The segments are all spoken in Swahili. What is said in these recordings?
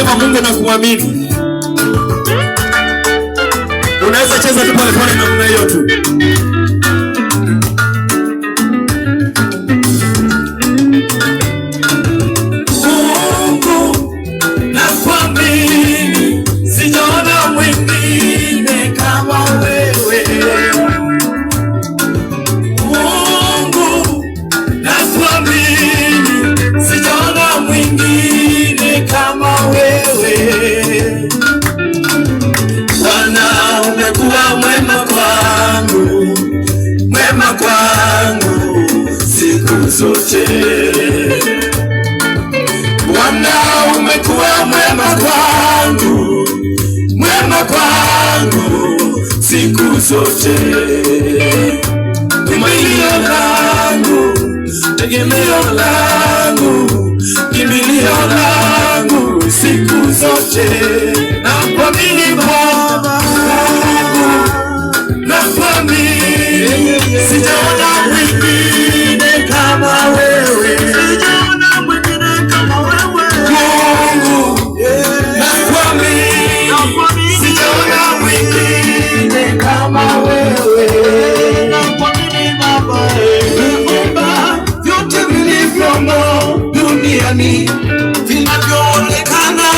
sema Mungu na kuamini. Unaweza cheza tu pole pole namna hiyo tu. Mungu na kuamini, sijaona mwingine kama wewe. Mungu na kuamini, sijaona mwingine kama wewe. Bwana, umekuwa mwema kwangu siku zote. Bwana, umekuwa mwema kwangu siku zote. Tumaini langu, tegemeo langu, kimbilio langu siku zote. Nakuamini Baba, nakuamini, sijaona mwingine kama wewe. Mungu, nakuamini, sijaona mwingine kama wewe. Baba, vyote vilivyomo duniani, vinavyoonekana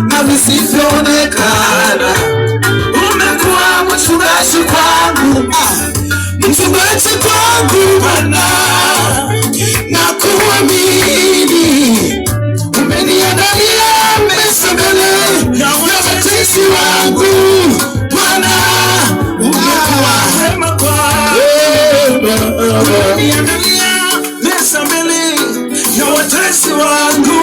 na visivyoonekana, umekuwa mchungaji kwangu, Bwana, nakuamini. Umeniandalia meza mbele ya watesi wangu, Bwana, umekuwa mwema kwangu. Umeniandalia meza mbele ya watesi wangu,